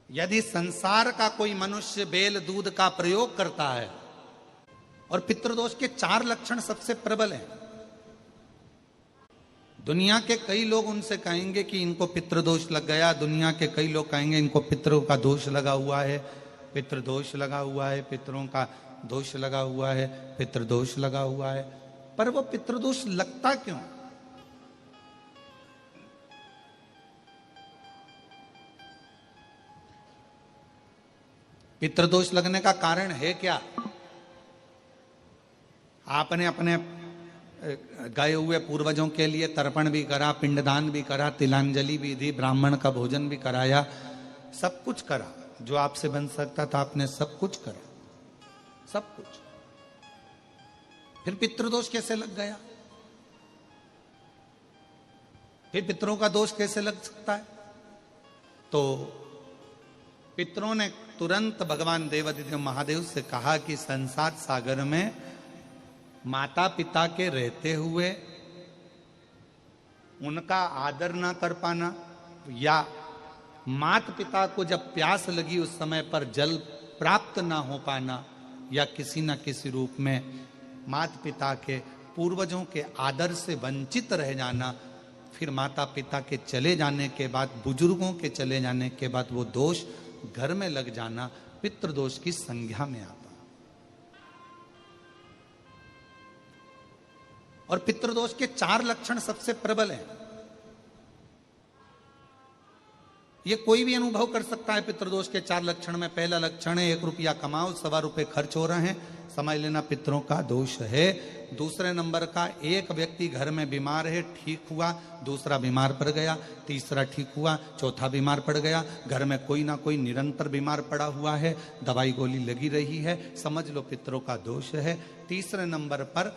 यदि संसार का कोई मनुष्य बेल दूध का प्रयोग करता है, और पितृदोष के 4 लक्षण सबसे प्रबल हैं। दुनिया के कई लोग उनसे कहेंगे कि इनको पितृदोष लग गया, दुनिया के कई लोग कहेंगे इनको पितरों का दोष लगा हुआ है, पितृदोष लगा हुआ है, पितरों का दोष लगा हुआ है, पितृदोष लगा हुआ है। पर वो पितृदोष लगता क्यों? पितृदोष लगने का कारण है क्या? आपने अपने गए हुए पूर्वजों के लिए तर्पण भी करा, पिंडदान भी करा, तिलांजलि भी दी, ब्राह्मण का भोजन भी कराया, सब कुछ करा जो आपसे बन सकता था, आपने सब कुछ करा, सब कुछ। फिर पितृदोष कैसे लग गया? फिर पितरों का दोष कैसे लग सकता है? तो पितरों ने तुरंत भगवान देवाधिदेव महादेव से कहा कि संसार सागर में माता पिता के रहते हुए उनका आदर ना कर पाना, या माता पिता को जब प्यास लगी उस समय पर जल प्राप्त ना हो पाना, या किसी न किसी रूप में माता पिता के पूर्वजों के आदर से वंचित रह जाना, फिर माता पिता के चले जाने के बाद, बुजुर्गों के चले जाने के बाद वो दोष घर में लग जाना पितृदोष की संज्ञा में आता। और पितृदोष के 4 लक्षण सबसे प्रबल हैं। ये कोई भी अनुभव कर सकता है पितृदोष के 4 लक्षण में। पहला लक्षण है 1 रुपया कमाओ, 1.25 रुपए खर्च हो रहे हैं, समझ लेना पितरों का दोष है। दूसरे नंबर का, एक व्यक्ति घर में बीमार है, ठीक हुआ, दूसरा बीमार पड़ गया, तीसरा ठीक हुआ, चौथा बीमार पड़ गया, घर में कोई ना कोई निरंतर बीमार पड़ा हुआ है, दवाई गोली लगी रही है, समझ लो पितरों का दोष है। तीसरे नंबर पर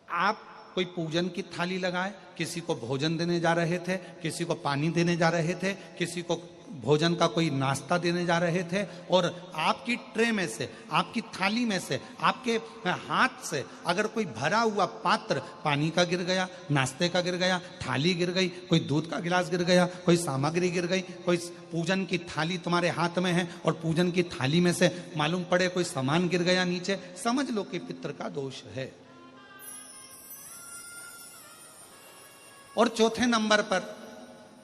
आप कोई पूजन की थाली लगाए, किसी को भोजन देने जा रहे थे, किसी को पानी देने जा रहे थे, किसी को भोजन का कोई नाश्ता देने जा रहे थे, और आपकी ट्रे में से, आपकी थाली में से, आपके हाथ से अगर कोई भरा हुआ पात्र पानी का गिर गया, नाश्ते का गिर गया, थाली गिर गई, कोई दूध का गिलास गिर गया, कोई सामग्री गिर गई, कोई पूजन की थाली तुम्हारे हाथ में है और पूजन की थाली में से मालूम पड़े कोई सामान गिर गया नीचे, समझ लो कि पितृ का दोष है। और चौथे नंबर पर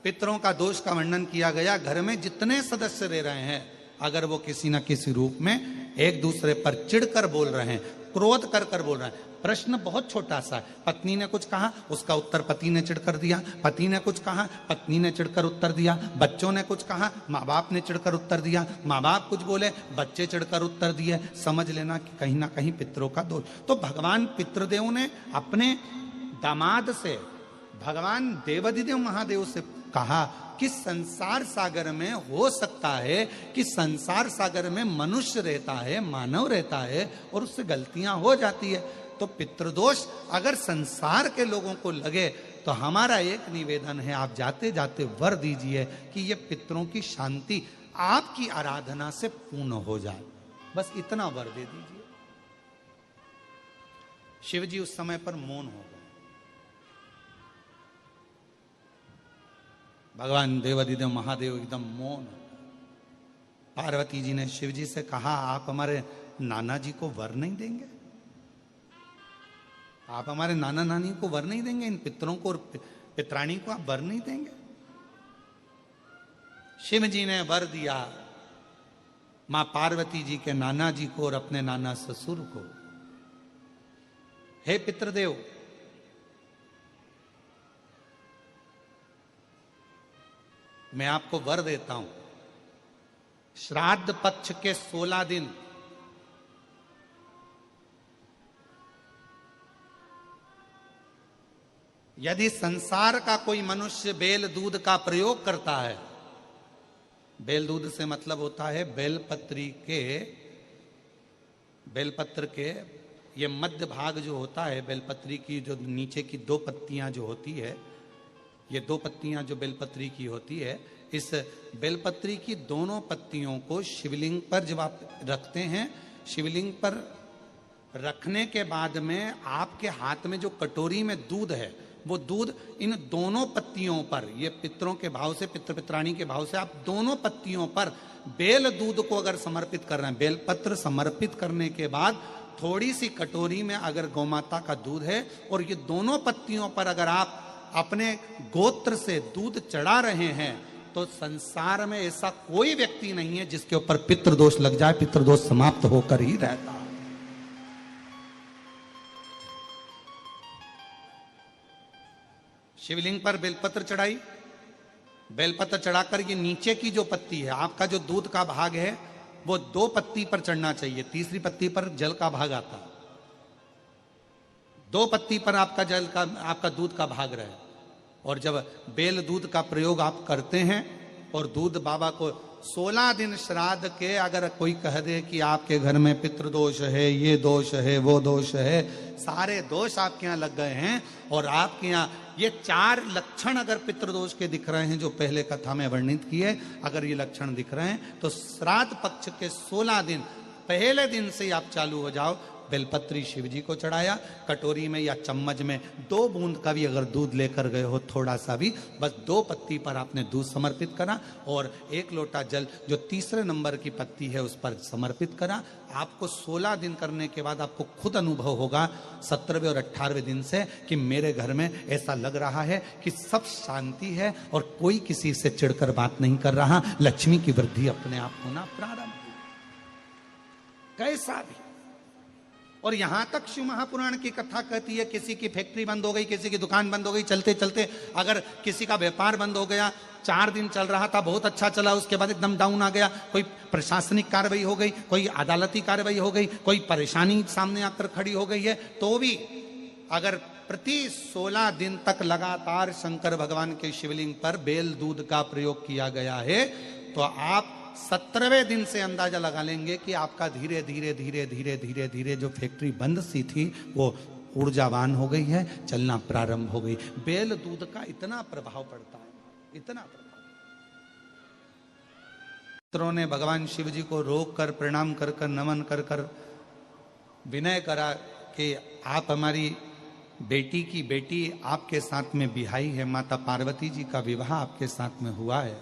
पितरों का दोष का वर्णन किया गया, घर में जितने सदस्य रह रहे हैं, अगर वो किसी न किसी रूप में एक दूसरे पर चिढ़कर बोल रहे हैं, क्रोध कर कर बोल रहे हैं। प्रश्न बहुत छोटा सा है, पत्नी ने कुछ कहा, उसका उत्तर पति ने चिढ़कर दिया, पति ने कुछ कहा, पत्नी ने चिढ़कर उत्तर दिया, बच्चों ने कुछ कहा, माँ बाप ने चिढ़कर उत्तर दिया, माँ बाप कुछ बोले, बच्चे चिढ़कर उत्तर दिए, समझ लेना कि कहीं ना कहीं पितरों का दोष। तो भगवान पितृदेव ने अपने दामाद से, भगवान देवाधिदेव महादेव से कहा कि संसार सागर में हो सकता है कि संसार सागर में मनुष्य रहता है, मानव रहता है, और उससे गलतियां हो जाती है। तो पितृदोष अगर संसार के लोगों को लगे तो हमारा एक निवेदन है, आप जाते जाते वर दीजिए कि ये पितरों की शांति आपकी आराधना से पूर्ण हो जाए, बस इतना वर दे दीजिए। शिव जी उस समय पर मौन हो गए। भगवान देवाधिदेव महादेव एकदम मौन। पार्वती जी ने शिव जी से कहा, आप हमारे नाना जी को वर नहीं देंगे? आप हमारे नाना नानी को वर नहीं देंगे? इन पितरों को और पितराणी को आप वर नहीं देंगे? शिव जी ने वर दिया मां पार्वती जी के नाना जी को और अपने नाना ससुर को, हे पितृदेव, मैं आपको वर देता हूं, श्राद्ध पक्ष के 16 दिन यदि संसार का कोई मनुष्य बेल दूध का प्रयोग करता है, बेल दूध से मतलब होता है बेलपत्र के ये मध्य भाग जो होता है, बेलपत्री की जो नीचे की 2 पत्तियां जो होती है, ये 2 पत्तियां जो बेलपत्री की होती है, इस बेलपत्री की दोनों पत्तियों को शिवलिंग पर जब आप रखते हैं, शिवलिंग पर रखने के बाद में आपके हाथ में जो कटोरी में दूध है, वो दूध इन दोनों पत्तियों पर, ये पितरों के भाव से, पितृ पित्राणी के भाव से आप दोनों पत्तियों पर बेल दूध को अगर समर्पित कर रहे हैं, बेलपत्र समर्पित करने के बाद थोड़ी सी कटोरी में अगर गौमाता का दूध है और ये दोनों पत्तियों पर अगर आप अपने गोत्र से दूध चढ़ा रहे हैं, तो संसार में ऐसा कोई व्यक्ति नहीं है जिसके ऊपर पितृदोष लग जाए। पितृदोष समाप्त होकर ही रहता है। शिवलिंग पर बेलपत्र चढ़ाई, बेलपत्र चढ़ाकर ये नीचे की जो पत्ती है, आपका जो दूध का भाग है वो 2 पत्ती पर चढ़ना चाहिए, तीसरी पत्ती पर जल का भाग आता है। 2 पत्ती पर आपका जल का, आपका दूध का भाग रहे। और जब बेल दूध का प्रयोग आप करते हैं और दूध बाबा को 16 दिन श्राद्ध के अगर कोई कह दे कि आपके घर में पितृदोष है, ये दोष है, वो दोष है, सारे दोष आपके यहाँ लग गए हैं और आपके यहाँ ये 4 लक्षण अगर पितृदोष के दिख रहे हैं जो पहले कथा में वर्णित किए, अगर ये लक्षण दिख रहे हैं तो श्राद्ध पक्ष के 16 दिन पहले दिन से ही आप चालू हो जाओ। बेलपत्री शिव जी को चढ़ाया, कटोरी में या चम्मच में 2 बूंद का भी अगर दूध लेकर गए हो, थोड़ा सा भी, बस 2 पत्ती पर आपने दूध समर्पित करा और 1 लोटा जल जो तीसरे नंबर की पत्ती है उस पर समर्पित करा। आपको 16 दिन करने के बाद आपको खुद अनुभव होगा 17वें और 18वें दिन से कि मेरे घर में ऐसा लग रहा है कि सब शांति है और कोई किसी से चिढ़कर बात नहीं कर रहा, लक्ष्मी की वृद्धि अपने आप होना प्रारंभ हुई। कैसा भी। और यहां तक शिव महापुराण की कथा कहती है किसी की फैक्ट्री बंद हो गई, किसी की दुकान बंद हो गई, चलते चलते अगर किसी का व्यापार बंद हो गया, 4 दिन चल रहा था, बहुत अच्छा चला, उसके बाद एकदम डाउन आ गया, कोई प्रशासनिक कार्रवाई हो गई, कोई अदालती कार्रवाई हो गई, कोई परेशानी सामने आकर खड़ी हो गई है, तो भी अगर प्रति 16 दिन तक लगातार शंकर भगवान के शिवलिंग पर बेल दूध का प्रयोग किया गया है, तो आप 17वें दिन से अंदाजा लगा लेंगे कि आपका धीरे धीरे धीरे धीरे धीरे धीरे जो फैक्ट्री बंद सी थी वो ऊर्जावान हो गई है, चलना प्रारंभ हो गई। बेल दूध का इतना प्रभाव पड़ता है, इतना प्रभाव। मित्रों ने भगवान शिव जी को रोक कर प्रणाम कर कर नमन कर कर विनय करा कि आप हमारी बेटी की बेटी आपके साथ में बिहाई है, माता पार्वती जी का विवाह आपके साथ में हुआ है,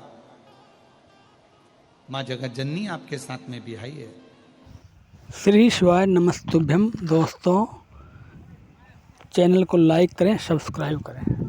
माँ जगत जननी आपके साथ में बिहाई है। श्री शिवाय नमस्तुभ्यम। दोस्तों, चैनल को लाइक करें, सब्सक्राइब करें।